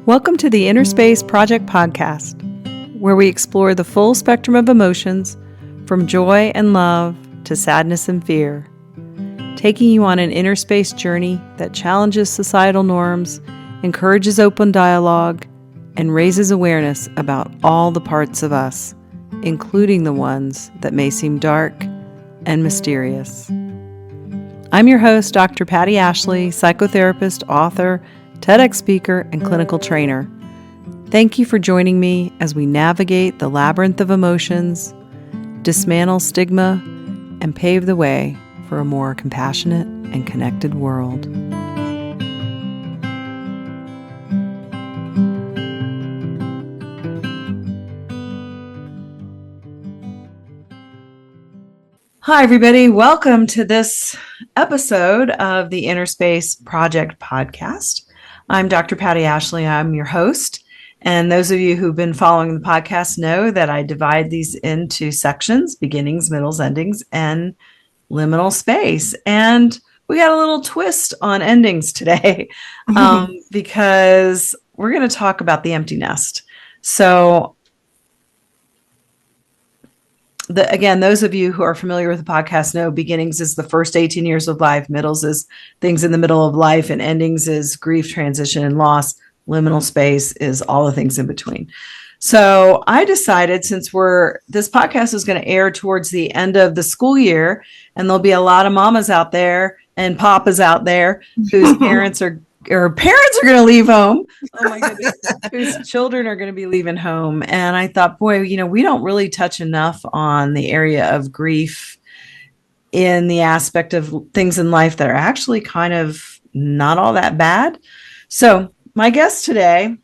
Welcome to the Inner Space Project podcast, where we explore the full spectrum of emotions, from joy and love to sadness and fear, taking you on an inner space journey that challenges societal norms, encourages open dialogue, and raises awareness about all the parts of us, including the ones that may seem dark and mysterious. I'm your host, Dr. Patti Ashley, psychotherapist, author, TEDx speaker, and clinical trainer. Thank you for joining me as we navigate the labyrinth of emotions, dismantle stigma, and pave the way for a more compassionate and connected world. Hi, everybody. Welcome to this episode of the Inner Space Project podcast. I'm Dr. Patti Ashley. I'm your host. And those of you who've been following the podcast know that I divide these into sections: beginnings, middles, endings, and liminal space. And we got a little twist on endings today because we're going to talk about the empty nest. So again, those of you who are familiar with the podcast know beginnings is the first 18 years of life, middles is things in the middle of life, and endings is grief, transition, and loss. Liminal space is all the things in between. So I decided, since this podcast is going to air towards the end of the school year, and there'll be a lot of mamas out there and papas out there whose parents are going to leave home. Oh my goodness. Whose children are going to be leaving home. And I thought, boy, we don't really touch enough on the area of grief in the aspect of things in life that are actually kind of not all that bad. So my guest today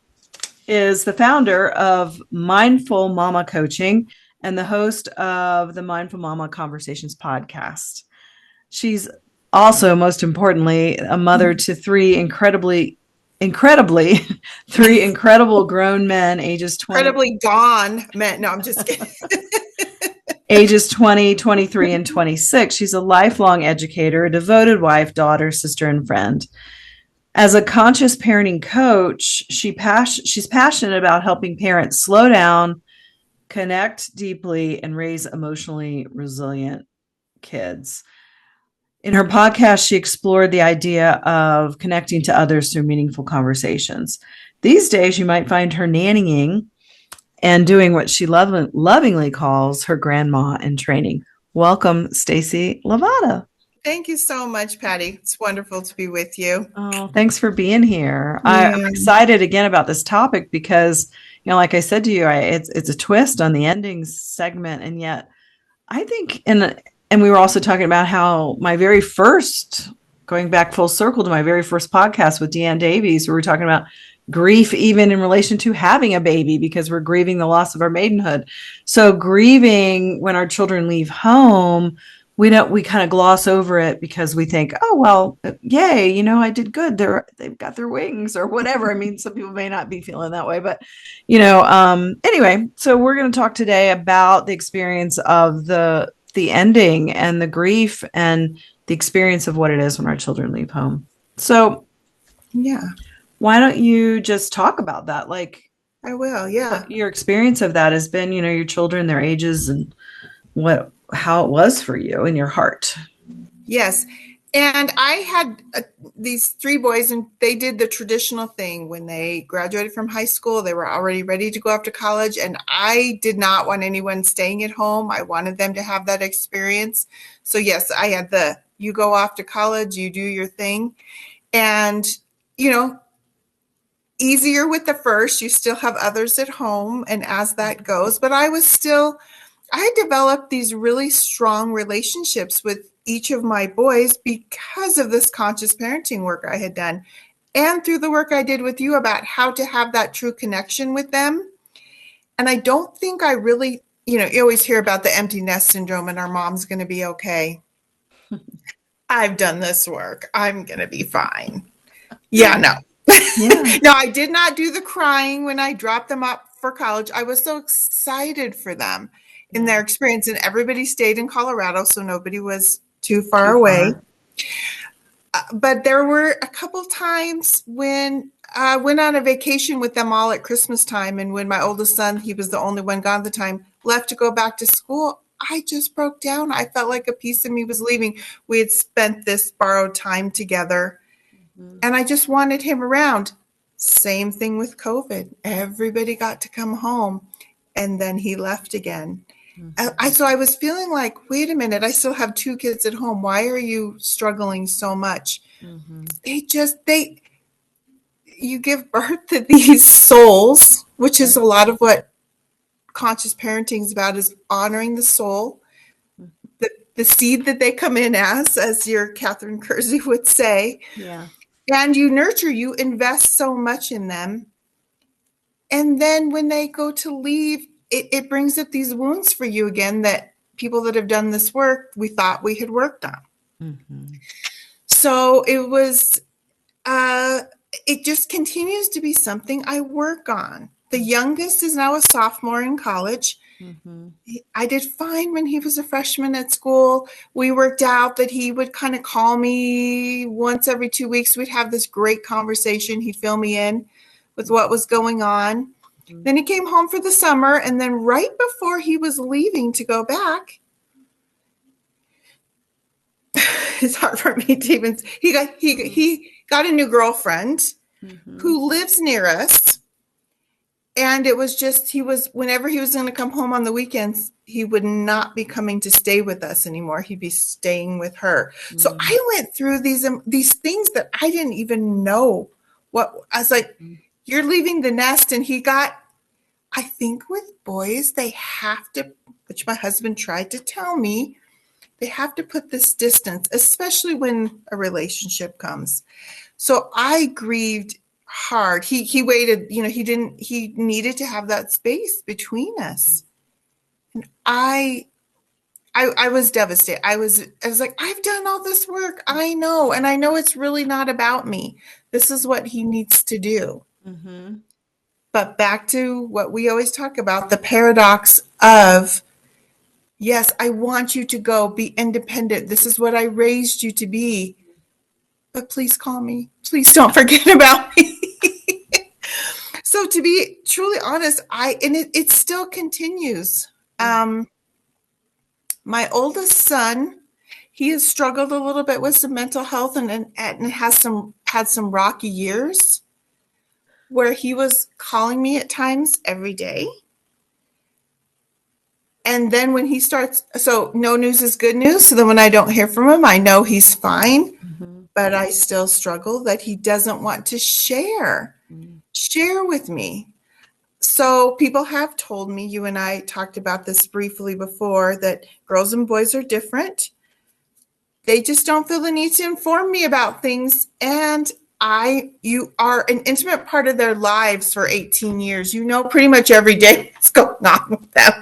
is the founder of Mindful Mama Coaching and the host of the Mindful Mama Conversations podcast. She's also, most importantly, a mother to three incredible grown men, ages 20. Incredibly gone men. No, I'm just kidding. Ages 20, 23, and 26. She's a lifelong educator, a devoted wife, daughter, sister, and friend. As a conscious parenting coach, she's passionate about helping parents slow down, connect deeply, and raise emotionally resilient kids. In her podcast, she explored the idea of connecting to others through meaningful conversations. These days, you might find her nannying and doing what she lovingly calls her grandma in training. Welcome, Stacie Lovato. Thank you so much, Patti. It's wonderful to be with you. Oh, thanks for being here. Yeah. I'm excited again about this topic because, like I said to you, it's a twist on the endings segment, and yet I think And we were also talking about how going back full circle to my very first podcast with Deanne Davies, where we were talking about grief even in relation to having a baby, because we're grieving the loss of our maidenhood. So grieving when our children leave home, we kind of gloss over it because we think, oh, well, yay, I did good. They've got their wings or whatever. I mean, some people may not be feeling that way, but, anyway, so we're going to talk today about the experience of the ending and the grief and the experience of what it is when our children leave home. So, yeah, why don't you just talk about that? Like, I will. Yeah. Your experience of that has been, your children, their ages, and how it was for you in your heart. Yes. And I had these three boys, and they did the traditional thing. When they graduated from high school, they were already ready to go off to college. And I did not want anyone staying at home. I wanted them to have that experience. So yes, I had you go off to college, you do your thing. And, easier with the first, you still have others at home. And as that goes, but I developed these really strong relationships with each of my boys because of this conscious parenting work I had done, and through the work I did with you about how to have that true connection with them. And I don't think I really, you always hear about the empty nest syndrome and our mom's going to be okay. I've done this work. I'm going to be fine. Yeah, no. Yeah. No, I did not do the crying when I dropped them up for college. I was so excited for them in their experience, and everybody stayed in Colorado, so nobody was too far away. But there were a couple times when I went on a vacation with them all at Christmas time. And when my oldest son, he was the only one gone at the time, left to go back to school, I just broke down. I felt like a piece of me was leaving. We had spent this borrowed time together, and I just wanted him around. Same thing with COVID. Everybody got to come home, and then he left again. So I was feeling like, wait a minute, I still have 2 kids at home. Why are you struggling so much? They you give birth to these souls, which is a lot of what conscious parenting is about, is honoring the soul, the seed that they come in as your Catherine Kersey would say. Yeah. And you nurture, you invest so much in them. And then when they go to leave, it brings up these wounds for you again that people that have done this work, we thought we had worked on. So it was, it just continues to be something I work on. The youngest is now a sophomore in college. I did fine when he was a freshman at school. We worked out that he would kind of call me once every 2 weeks. We'd have this great conversation. He'd fill me in with what was going on. Then he came home for the summer, and then right before he was leaving to go back, it's hard for me to even. He got a new girlfriend who lives near us, and it was just whenever he was going to come home on the weekends, he would not be coming to stay with us anymore. He'd be staying with her. So I went through these things that I didn't even know what. I was like, you're leaving the nest, and he got. I think with boys, they have to, which my husband tried to tell me, they have to put this distance, especially when a relationship comes. So I grieved hard. He waited, he needed to have that space between us. And I was devastated. I was like, I've done all this work. I know. And I know it's really not about me. This is what he needs to do. But back to what we always talk about, the paradox of, yes, I want you to go be independent. This is what I raised you to be. But please call me. Please don't forget about me. So to be truly honest, it still continues. My oldest son, he has struggled a little bit with some mental health and had some rocky years where he was calling me at times every day. And then when he starts, so no news is good news. So then when I don't hear from him, I know he's fine, but I still struggle that he doesn't want to share with me. So people have told me, you and I talked about this briefly before, that girls and boys are different. They just don't feel the need to inform me about things. And you are an intimate part of their lives for 18 years. You know pretty much every day what's going on with them.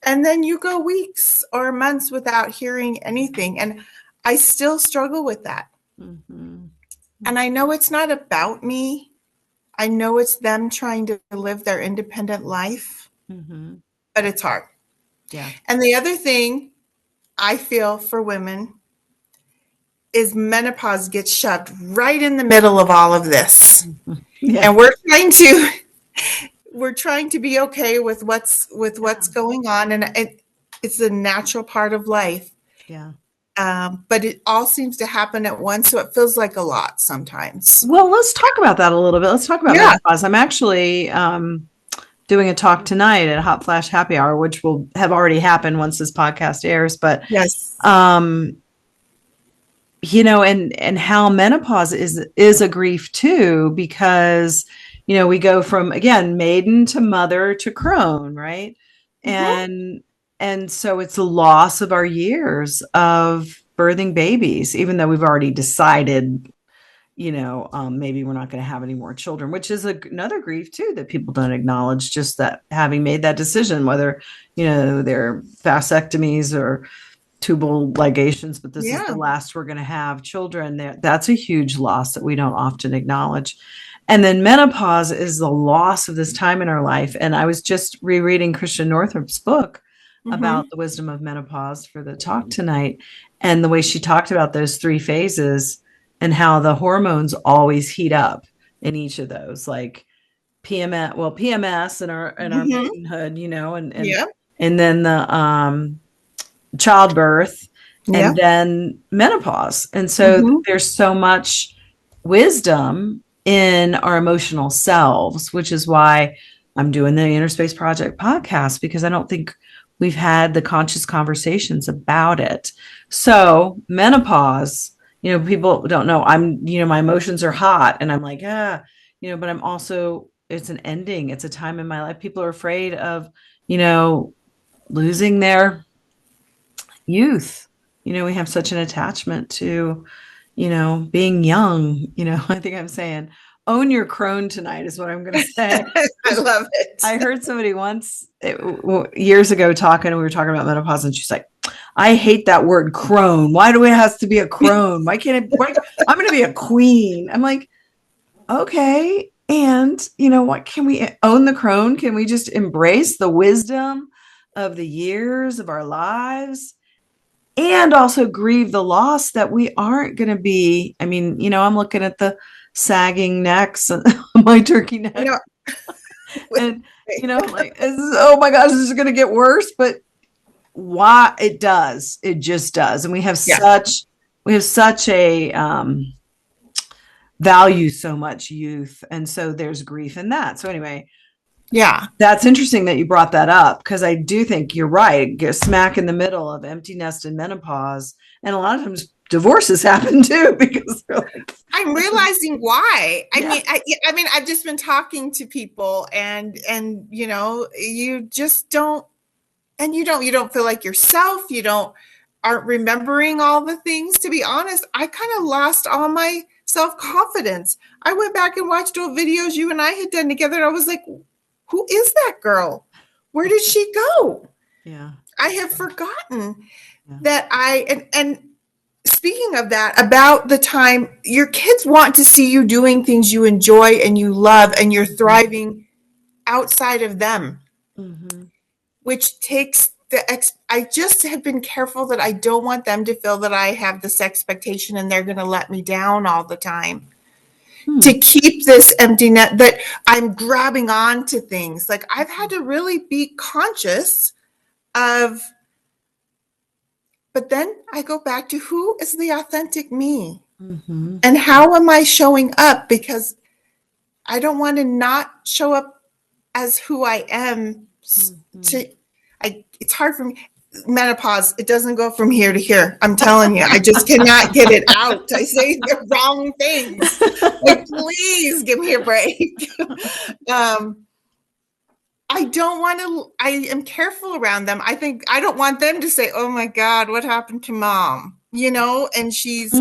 And then you go weeks or months without hearing anything. And I still struggle with that. And I know it's not about me. I know it's them trying to live their independent life, but it's hard. Yeah. And the other thing I feel for women is menopause gets shoved right in the middle of all of this. And we're trying to be okay with what's going on. And it's a natural part of life. Yeah. But it all seems to happen at once. So it feels like a lot sometimes. Well, let's talk about that a little bit. Let's talk about menopause. I'm actually doing a talk tonight at Hot Flash Happy Hour, which will have already happened once this podcast airs. But yes, and how menopause is a grief too, because we go from, again, maiden to mother to crone, right? And so it's the loss of our years of birthing babies, even though we've already decided, maybe we're not going to have any more children, which is another grief too, that people don't acknowledge, just that having made that decision, whether, they're vasectomies or tubal ligations, but this is the last we're going to have children. That's a huge loss that we don't often acknowledge. And then menopause is the loss of this time in our life. And I was just rereading Christian Northrup's book about the wisdom of menopause for the talk tonight, and the way she talked about those 3 phases and how the hormones always heat up. in each of those, like PMS in our Mhm. maidenhood, Yep. and then the childbirth, and Yep. then menopause. And so Mhm. there's so much wisdom in our emotional selves, which is why I'm doing the Inner Space Project podcast, because I don't think we've had the conscious conversations about it. So menopause, people don't know, my emotions are hot and I'm like, but I'm also, it's an ending. It's a time in my life. People are afraid of, losing their youth. We have such an attachment to, being young. I think I'm saying, own your crone tonight is what I'm going to say. I love it. I heard somebody once years ago we were talking about menopause, and she's like, I hate that word crone. Why do it has to be a crone? Why can't I'm going to be a queen. I'm like, okay. And what, can we own the crone? Can we just embrace the wisdom of the years of our lives? And also grieve the loss that we aren't going to be. I mean, I'm looking at the sagging necks on my turkey neck. And, like, oh my gosh, this is going to get worse. But why? It does. It just does. And we have such a, value so much youth. And so there's grief in that. So anyway, Yeah. that's interesting that you brought that up, because I do think you're right. Get smack in the middle of empty nest and menopause. And a lot of times divorces happen too, because they're like, I'm realizing why. Yeah. I mean, I've just been talking to people and you just don't, and you don't feel like yourself. Aren't remembering all the things. To be honest, I kind of lost all my self-confidence. I went back and watched old videos you and I had done together, and I was like, who is that girl? Where did she go? Yeah. I have forgotten that and speaking of that, about the time your kids want to see you doing things you enjoy and you love and you're thriving outside of them, which takes I just have been careful that I don't want them to feel that I have this expectation and they're going to let me down all the time. To keep this empty net, that I'm grabbing on to things. Like, I've had to really be conscious of, but then I go back to, who is the authentic me? And how am I showing up? Because I don't want to not show up as who I am. It's hard for me. Menopause, it doesn't go from here to here. I'm telling you, I just cannot get it out. I say the wrong things. Like, please give me a break. I don't want to, I am careful around them. I think I don't want them to say, oh my God, what happened to mom? And she's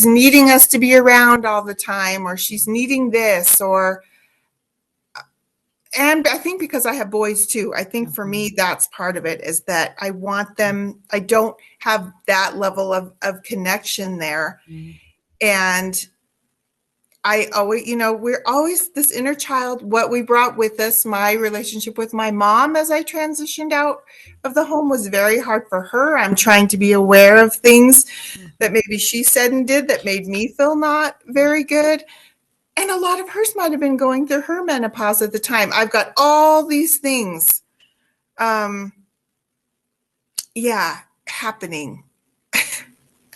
needing us to be around all the time, or she's needing this, and I think because I have boys too, I think for me, that's part of it, is that I want them, I don't have that level of connection there. And I always, we're always this inner child, what we brought with us. My relationship with my mom as I transitioned out of the home was very hard for her. I'm trying to be aware of things that maybe she said and did that made me feel not very good. And a lot of hers might have been going through her menopause at the time. I've got all these things, happening.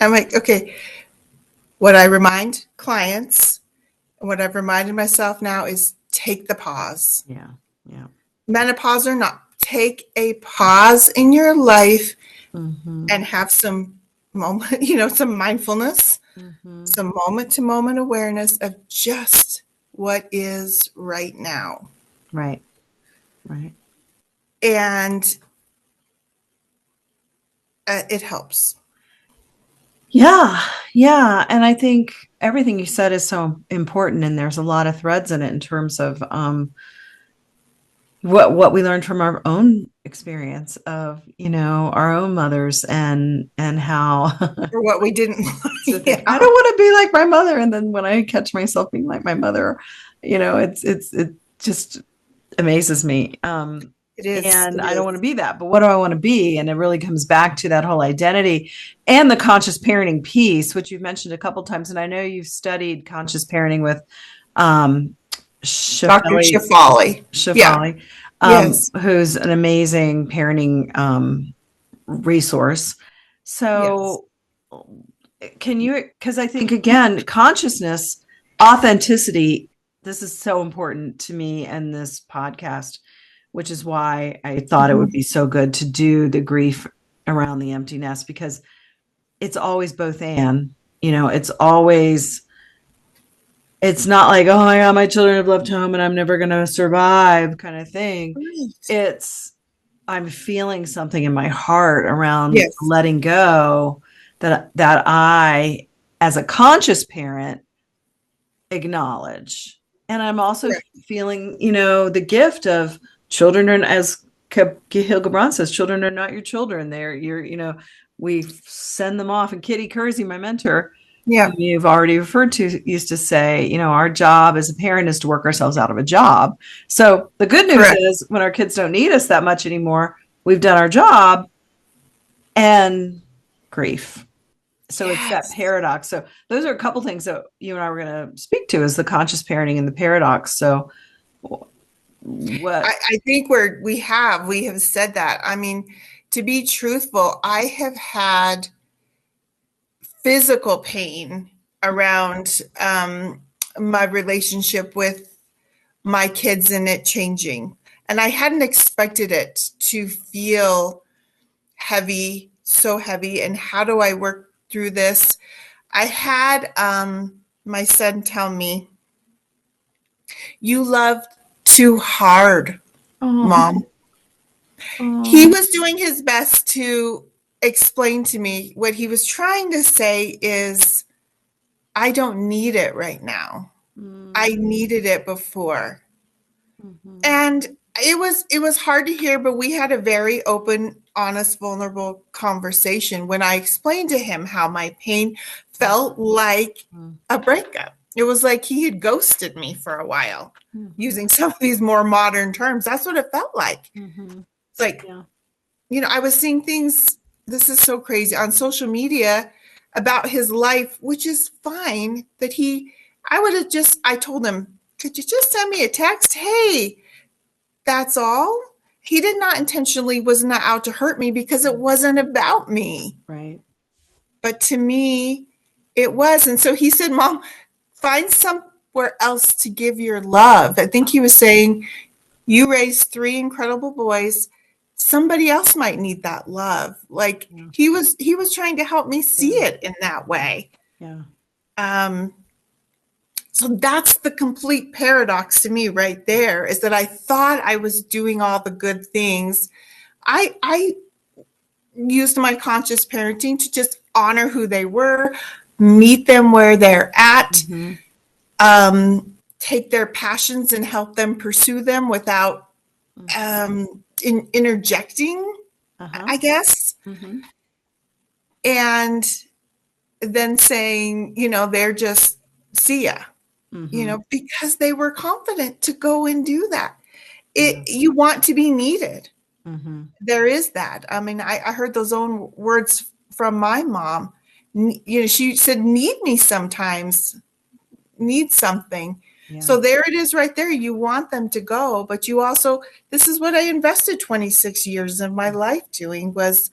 I'm like, okay, what I remind clients, and what I've reminded myself now, is take the pause. Yeah. Menopause or not, take a pause in your life and have some moment, some mindfulness, some moment-to-moment awareness of just what is right now. Right. And it helps. Yeah. And I think everything you said is so important, and there's a lot of threads in it in terms of what we learned from our own experience of, our own mothers, and how Or what we didn't. I don't want to be like my mother. And then when I catch myself being like my mother, it just amazes me. It is. And I don't want to be that, but what do I want to be? And it really comes back to that whole identity and the conscious parenting piece, which you've mentioned a couple of times. And I know you've studied conscious parenting with um, Dr. Shafali, Shafali. Yeah. Shafali, Yes. who's an amazing parenting resource. Yes. So, can you, because I think, again, consciousness, authenticity, this is so important to me and this podcast, which is why I thought it would Mhm. be so good to do the grief around the empty nest, because it's always both and, it's always, it's not like, oh my God, my children have left home and I'm never going to survive kind of thing. Right. It's, I'm feeling something in my heart around Yes. letting go, that I, as a conscious parent, acknowledge. And I'm also Right. feeling, the gift of children are, as Gil Gibran says, children are not your children. We send them off. And Kitty Kersey, my mentor, who Yeah. you've already referred to, used to say, our job as a parent is to work ourselves out of a job. So the good news Correct. is, when our kids don't need us that much anymore, we've done our job. And grief. So it's that Yes. paradox. So those are a couple things that you and I were going to speak to, is the conscious parenting and the paradox. So what? I think we have said that. I mean, to be truthful, I have had physical pain around my relationship with my kids and it changing. And I hadn't expected it to feel heavy, so heavy. And how do I work through this? I had my son tell me, "You love too hard, Oh, Mom." He oh, was doing his best to explain to me. What he was trying to say is, I don't need it right now. I mm, needed it before. mhm, And it was hard to hear, but we had a very open, honest, vulnerable conversation when I explained to him how my pain felt like mhm, a breakup. It was like he had ghosted me for a while, mhm, using some of these more modern terms. That's what it felt like. mhm. It's like, Yeah. I was seeing things, this is so crazy, on social media about his life, which is fine, that I told him, could you just send me a text? Hey, that's all. He did not intentionally, was not out to hurt me, because it wasn't about me. Right. But to me, it was. And so he said, Mom, find somewhere else to give your love. I think he was saying, you raised three incredible boys. Somebody else might need that love. Like, Yeah. he was trying to help me see Yeah. it in that way. Yeah. Um, so that's the complete paradox to me right there, is that I thought I was doing all the good things. I used my conscious parenting to just honor who they were, meet them where they're at, Mhm, take their passions and help them pursue them without mhm. interjecting, Uh-huh. I guess. Mhm, And then saying, they're just, see ya, mhm. because they were confident to go and do that. Yeah. You want to be needed. Mhm. There is that. I mean, I heard those own words from my mom. She said, need me sometimes, need something. Yeah. So there it is right there. You want them to go, but you also, this is what I invested 26 years of my life doing, was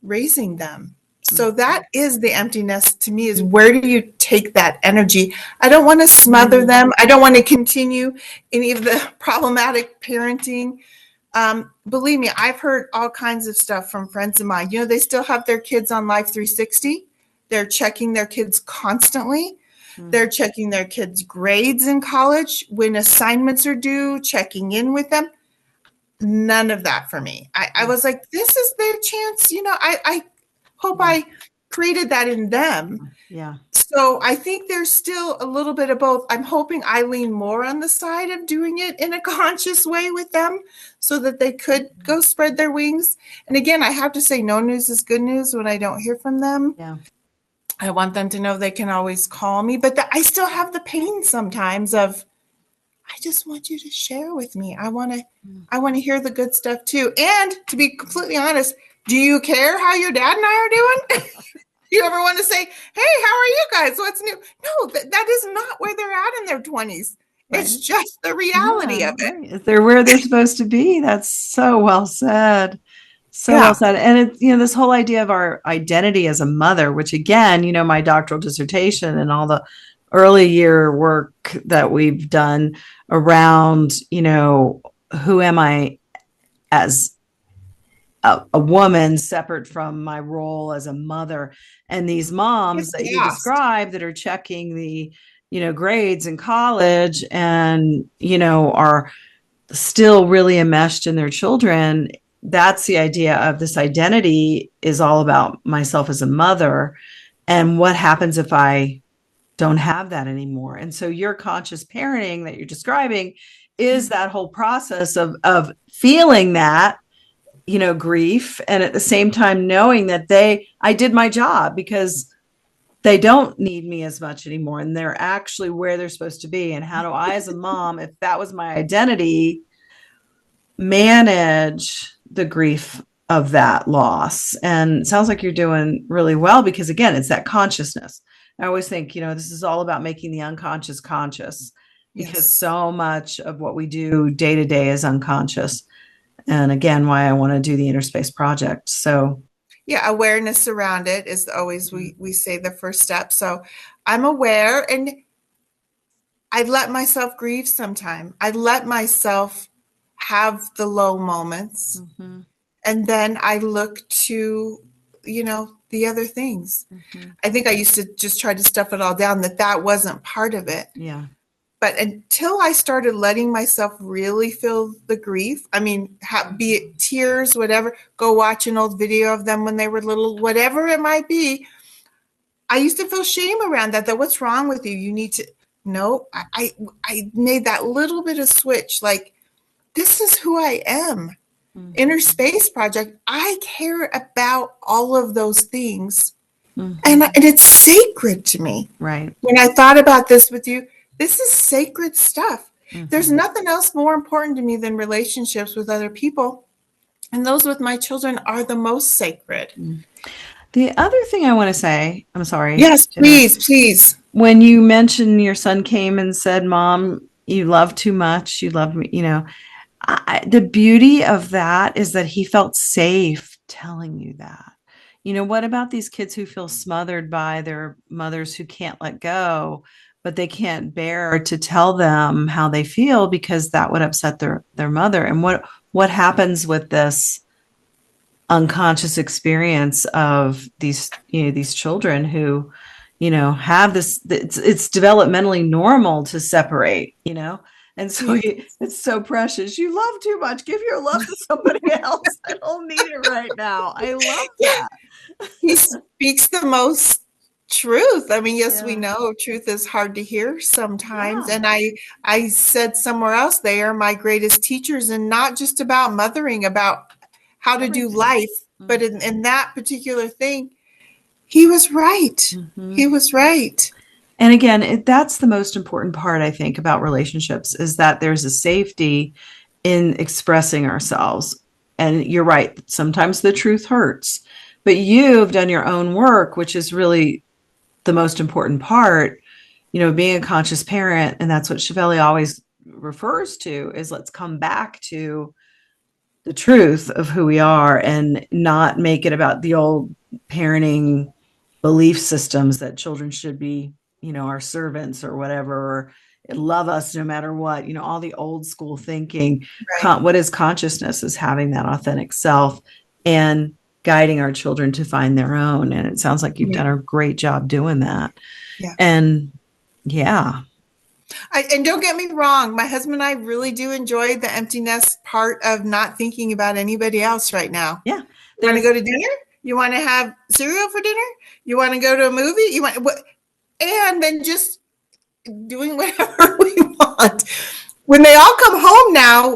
raising them. So Mhm. that is the emptiness to me, is where do you take that energy? I don't want to smother them. I don't want to continue any of the problematic parenting. Believe me, I've heard all kinds of stuff from friends of mine. They still have their kids on Life 360. They're checking their kids constantly. Mhm. They're checking their kids' grades in college, when assignments are due, checking in with them. None of that for me. I Yeah. was like, this is their chance. I hope Yeah. I created that in them. Yeah. So I think there's still a little bit of both. I'm hoping I lean more on the side of doing it in a conscious way with them, so that they could go spread their wings. And again, I have to say, no news is good news when I don't hear from them. Yeah. I want them to know they can always call me, but I still have the pain sometimes of, I just want you to share with me. I want to hear the good stuff too. And to be completely honest, do you care how your dad and I are doing? You ever want to say, hey, how are you guys? What's new? No, that is not where they're at in their 20s. Right. It's just the reality Yeah, of it. right. If they're where they're supposed to be. That's so well said. So well Yeah. said. And it's, this whole idea of our identity as a mother, which again, my doctoral dissertation and all the early year work that we've done around, who am I as a woman separate from my role as a mother, and these moms It's that you lost. describe that are checking the grades in college and are still really enmeshed in their children. That's the idea of this identity is all about myself as a mother, and what happens if I don't have that anymore. And so your conscious parenting that you're describing is that whole process of feeling that grief, and at the same time knowing that I did my job because they don't need me as much anymore and they're actually where they're supposed to be. And how do I, as a mom, if that was my identity, manage the grief of that loss? And it sounds like you're doing really well, because again, it's that consciousness. I always think, this is all about making the unconscious conscious, because Yes. so much of what we do day to day is unconscious. And again, why I want to do the Inner Space Project. So Yeah, awareness around it is always we say the first step. So I'm aware, and I let myself grieve sometime. I let myself have the low moments. mm-hmm, And then I look to, the other things. mm-hmm. I think I used to just try to stuff it all down, that wasn't part of it. Yeah. But until I started letting myself really feel the grief, I mean, be it tears, whatever, go watch an old video of them when they were little, whatever it might be. I used to feel shame around that what's wrong with you? You need to, no, I made that little bit of switch. Like, this is who I am. Mm-hmm. Inner Space Project, I care about all of those things. Mm-hmm. And it's sacred to me. Right. When I thought about this with you, this is sacred stuff. Mm-hmm. There's nothing else more important to me than relationships with other people. And those with my children are the most sacred. The other thing I want to say, I'm sorry. Yes, please. When you mentioned your son came and said, Mom, you love too much. You love me, the beauty of that is that he felt safe telling you that. What about these kids who feel smothered by their mothers who can't let go, but they can't bear to tell them how they feel because that would upset their mother? And what happens with this unconscious experience of these children who have this, it's developmentally normal to separate, and so it's so precious. You love too much, give your love to somebody else. I don't need it right now. I love that. He speaks the most truth. I mean, yes, Yeah. we know truth is hard to hear sometimes. Yeah. And I said somewhere else, they are my greatest teachers, and not just about mothering, about how to do life. But in that particular thing, he was right. Mm-hmm. He was right. And again, that's the most important part, I think, about relationships, is that there's a safety in expressing ourselves. And you're right. Sometimes the truth hurts, but you've done your own work, which is really the most important part, being a conscious parent. And that's what Chevelle always refers to, is let's come back to the truth of who we are and not make it about the old parenting belief systems that children should be, our servants or whatever, or love us no matter what, all the old school thinking. Right. What is consciousness is having that authentic self and guiding our children to find their own. And it sounds like you've done a great job doing that. Yeah. And yeah. And don't get me wrong, my husband and I really do enjoy the empty nest part of not thinking about anybody else right now. Yeah. You want to go to dinner? You want to have cereal for dinner? You want to go to a movie? And then just doing whatever we want. When they all come home now,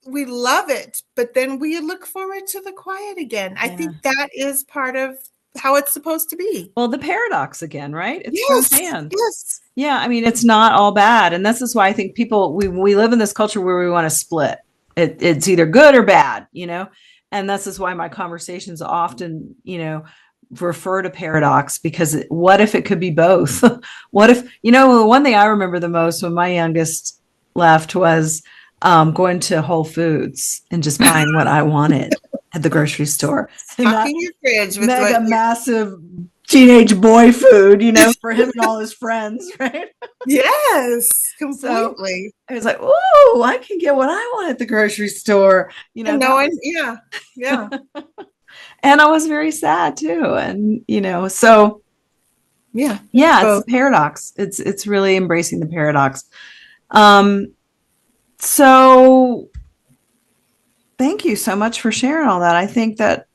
we love it, but then we look forward to the quiet again. I think that is part of how it's supposed to be. Well, the paradox again, right? It's yes. Yeah, I mean, it's not all bad. And this is why I think people, we live in this culture where we want to split. It's either good or bad, and this is why my conversations often, refer to paradox because what if it could be both? What if, the one thing I remember the most when my youngest left was going to Whole Foods and just buying what I wanted at the grocery store and not Stocking your fridge with mega what you massive teenage boy food, for him and all his friends, right? Yes, So completely. I was like, oh, I can get what I want at the grocery store. And That knowing, was, yeah, yeah, and I was very sad too. And, so yeah, yeah, it's the both. paradox. It's really embracing the paradox. Um, so thank you so much for sharing all that. I think that's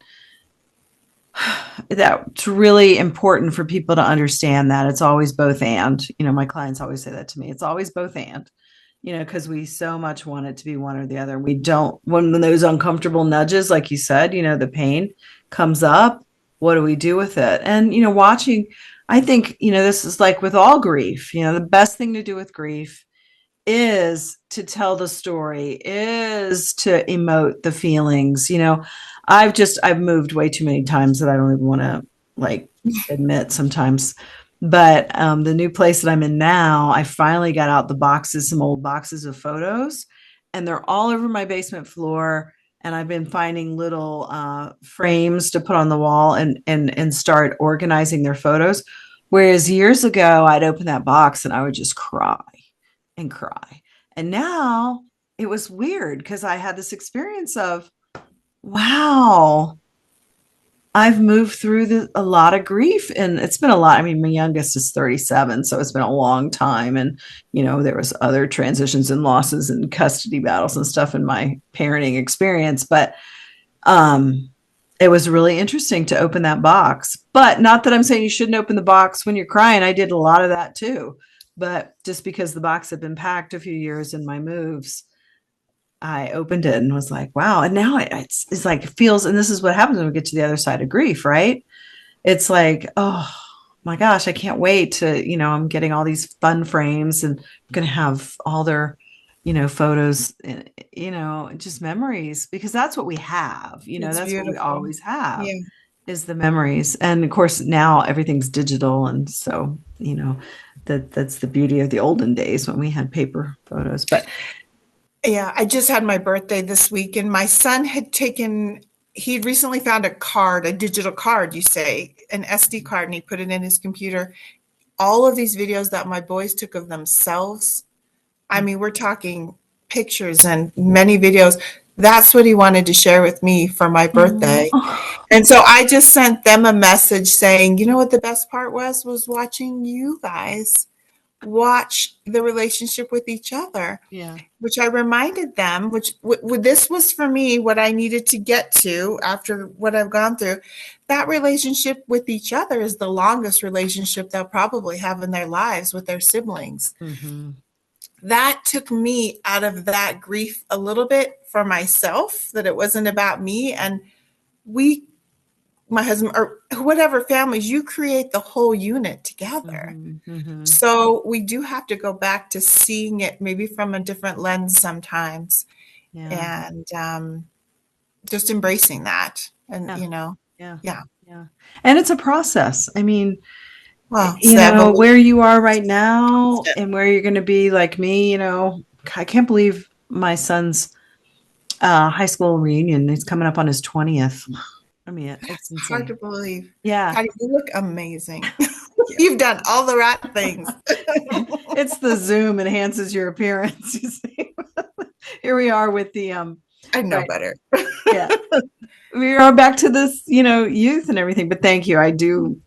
really important for people to understand that it's always both and. My clients always say that to me. It's always both and. Because we so much want it to be one or the other. We don't, when those uncomfortable nudges, like you said, the pain comes up, what do we do with it? And, watching, I think, this is like with all grief, the best thing to do with grief is to tell the story, is to emote the feelings. I've moved way too many times that I don't even want to like admit sometimes. But the new place that I'm in now, I finally got out some old boxes of photos, and they're all over my basement floor. And I've been finding little frames to put on the wall and start organizing their photos. Whereas years ago, I'd open that box and I would just cry and cry. And now it was weird because I had this experience of, wow, I've moved through a lot of grief, and it's been a lot. I mean, my youngest is 37, so it's been a long time. And, there was other transitions and losses and custody battles and stuff in my parenting experience. But it was really interesting to open that box. But not that I'm saying you shouldn't open the box when you're crying. I did a lot of that too. But just because the box had been packed a few years in my moves, I opened it and was like, wow. And now it's like, it feels, and this is what happens when we get to the other side of grief, right? It's like, oh my gosh, I can't wait to, I'm getting all these fun frames and I'm going to have all their, photos, just memories, because that's what we have, It's that's what we beautiful. always have Yeah. is the memories. And of course, now everything's digital. And so, that's the beauty of the olden days when we had paper photos. But Yeah, I just had my birthday this week, and my son he'd recently found a card, a digital card, you say, an SD card, and he put it in his computer. All of these videos that my boys took of themselves, I mean, we're talking pictures and many videos. That's what he wanted to share with me for my birthday. oh, And so I just sent them a message saying, you know what the best part was watching you guys watch the relationship with each other, yeah. which I reminded them, this was for me what I needed to get to after what I've gone through. That relationship with each other is the longest relationship they'll probably have in their lives with their siblings. Mm-hmm. That took me out of that grief a little bit for myself, that it wasn't about me. And we, my husband, or whatever families, you create the whole unit together. Mm-hmm. Mm-hmm. So we do have to go back to seeing it maybe from a different lens sometimes, Yeah. and just embracing that. And, Yeah. Yeah. yeah. Yeah. And it's a process. I mean, Well, it's the where evolution. you are right now and where you're going to be like me, I can't believe my son's high school reunion. He's coming up on his 20th. I mean, it's Hard to insane. believe. Yeah. Patty, you look amazing. Yeah. You've done all the right things. It's the Zoom enhances your appearance. You see, here we are with the I know right. better. Yeah. We are back to this, youth and everything. But thank you. I do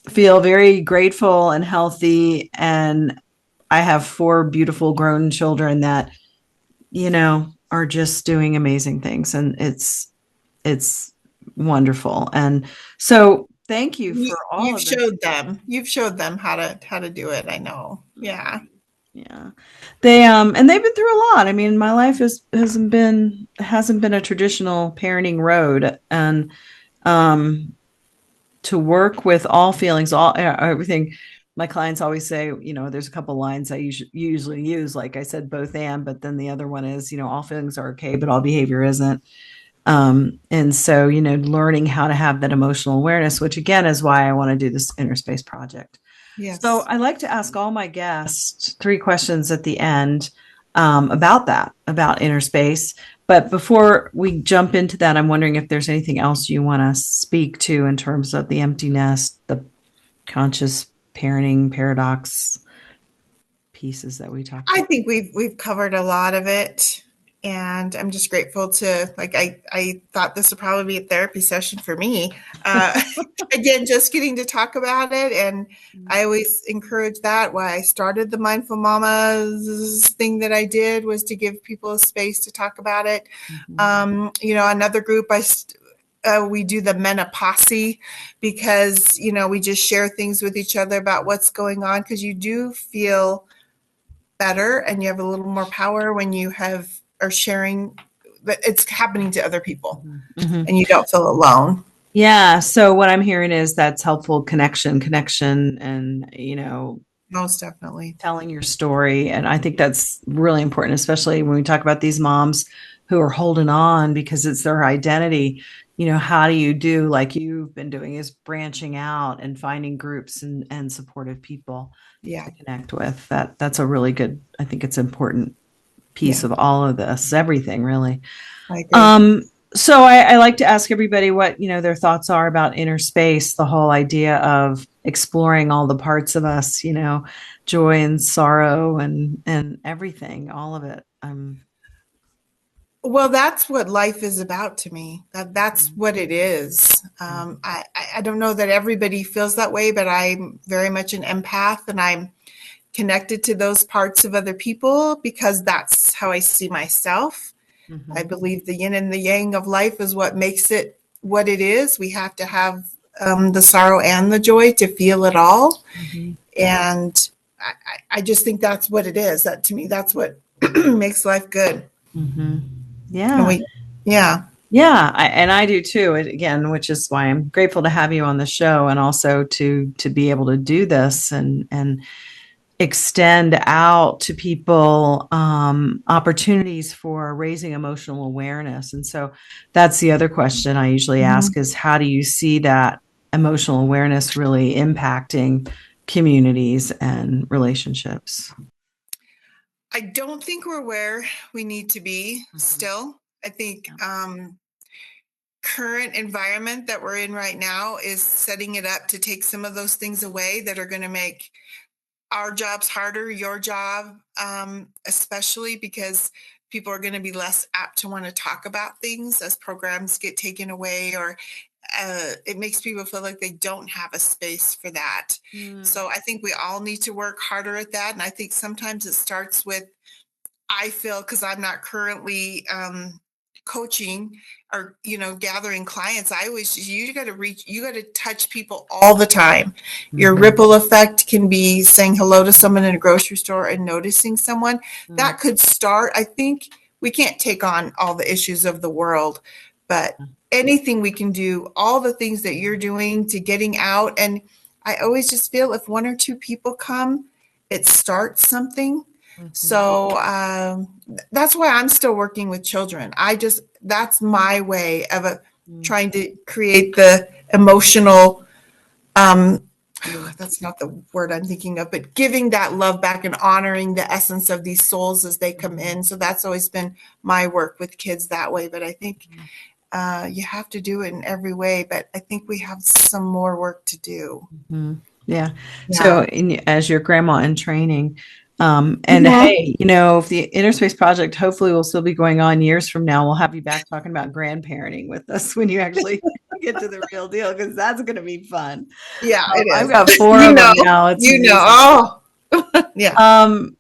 feel very grateful and healthy. And I have 4 beautiful grown children that, are just doing amazing things. And it's wonderful. And so thank you for all You've of this. showed them. You've showed them how to do it. I know. Yeah. Yeah. They and they've been through a lot. I mean, my life hasn't been a traditional parenting road. And to work with all feelings, everything. My clients always say, there's a couple lines I usually use, like I said, both and, but then the other one is, all feelings are okay, but all behavior isn't. And so, learning how to have that emotional awareness, which again is why I want to do this inner space project. So Yes. I like to ask all my guests 3 questions at the end about inner space. But before we jump into that, I'm wondering if there's anything else you want to speak to in terms of the empty nest, the conscious parenting paradox pieces that we talked I about. think we've covered a lot of it, and I'm just grateful to I thought this would probably be a therapy session for me. Uh, again, just getting to talk about it, and I always encourage that. Why I started the Mindful Mamas thing that I did was to give people a space to talk about it. Another group we do the menopause because we just share things with each other about what's going on because you do feel better and you have a little more power when you are sharing that it's happening to other people Mm-hmm. and you don't feel alone. Yeah. So what I'm hearing is that's helpful connection, and, Most definitely. telling your story. And I think that's really important, especially when we talk about these moms who are holding on because it's their identity. How do you do like you've been doing is branching out and finding groups and supportive people Yeah. to connect with. That's a really good, I think it's important piece Yeah. of all of this, everything really. I agree. So I like to ask everybody what, their thoughts are about inner space, the whole idea of exploring all the parts of us, joy and sorrow and everything, all of it. Well, that's what life is about to me. That's what it is. I don't know that everybody feels that way, but I'm very much an empath and I'm connected to those parts of other people because that's how I see myself. I Mhm. believe the yin and the yang of life is what makes it what it is. We have to have the sorrow and the joy to feel it all. Mhm. And I just think that's what it is. That to me, that's what makes life good. Mhm. And Yeah. yeah. Yeah, and I do too. Again, which is why I'm grateful to have you on the show, and also to be able to do this and extend out to people opportunities for raising emotional awareness. And so that's the other question I usually Mhm. ask is how do you see that emotional awareness really impacting communities and relationships? I don't think we're where we need to be Mhm. still. I think Yeah. current environment that we're in right now is setting it up to take some of those things away that are going to make our jobs harder, your job, especially because people are going to be less apt to want to talk about things as programs get taken away or it makes people feel like they don't have a space for that. Mm. So I think we all need to work harder at that. And I think sometimes it starts with I feel because I'm not currently coaching or gathering clients. I always you got to reach, you got to touch people all the time. Your Mhm. ripple effect can be saying hello to someone in a grocery store and noticing someone Mm. that could start. I think we can't take on all the issues of the world, but anything we can do, all the things that you're doing to getting out. And I always just feel if one or two people come, it starts something. Mhm. So that's why I'm still working with children. That's my way of Mm. trying to create the emotional, um, Yeah. that's not the word I'm thinking of, but giving that love back and honoring the essence of these souls as they come Mhm. in. So that's always been my work with kids that way. But I think you have to do it in every way. But I think we have some more work to do. Mhm. Yeah. So, Yeah. as your grandma in training, and Mhm. hey, if the Inner Space Project hopefully will still be going on years from now, we'll have you back talking about grandparenting with us when you actually get to the real deal, because that's going to be fun. Yeah, it I've is. got four You of them know, now. It's you know. amazing. Oh, yeah. Um,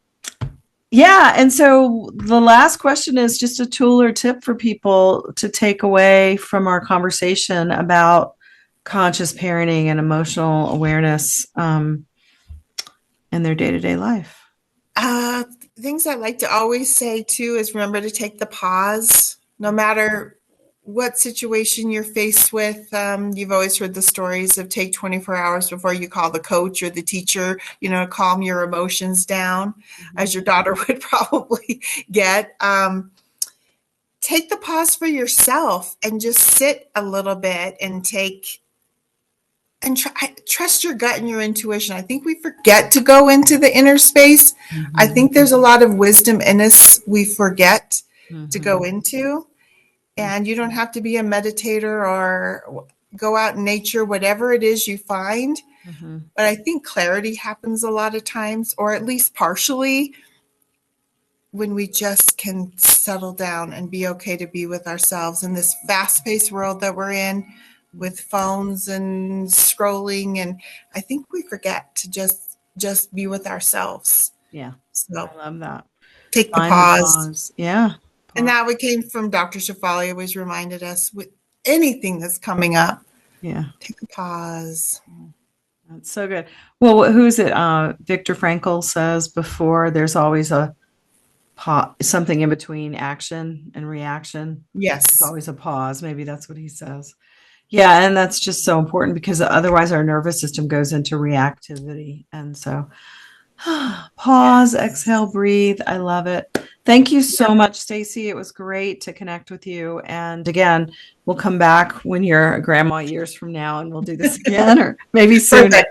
yeah. And so the last question is just a tool or tip for people to take away from our conversation about conscious parenting and emotional awareness. In their day-to-day life. Uh, Things I like to always say too is remember to take the pause, no matter what situation you're faced with. You've always heard the stories of take 24 hours before you call the coach or the teacher, to calm your emotions down, Mhm. as your daughter would probably get. take the pause for yourself and just sit a little bit and trust your gut and your intuition. I think we forget to go into the inner space. I think there's a lot of wisdom in us we forget to go into. And you don't have to be a meditator or go out in nature, whatever it is you find. But I think clarity happens a lot of times, or at least partially, when we just can settle down and be okay to be with ourselves in this fast-paced world that we're in with phones and scrolling. And I think we forget to just be with ourselves. Yeah. So I love that. take the Find pause. Yeah. And that we came from Dr. Shefali, always reminded us with anything that's coming up. Yeah. Take a pause. That's so good. Well, who's it? Viktor Frankl says before there's always something in between action and reaction. Yes. It's always a pause. Maybe that's what he says. Yeah. And that's just so important because otherwise our nervous system goes into reactivity. And so pause, exhale, breathe. I love it. Thank you so much, Stacie. It was great to connect with you. And again, we'll come back when you're a grandma years from now and we'll do this again or maybe sooner.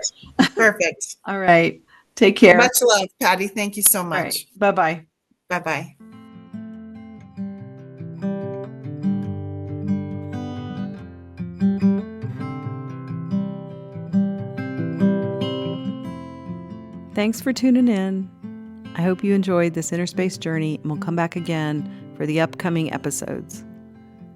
Perfect. All right. Take care. Much love, Patti. Thank you so much. Right. Bye-bye. Bye-bye. Thanks for tuning in. I hope you enjoyed this inner space journey and we'll come back again for the upcoming episodes.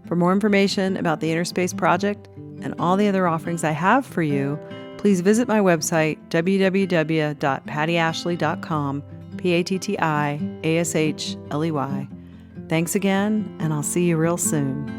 For more information about the Inner Space Project and all the other offerings I have for you, please visit my website, www.pattiashley.com, PattiAshley. Thanks again, and I'll see you real soon.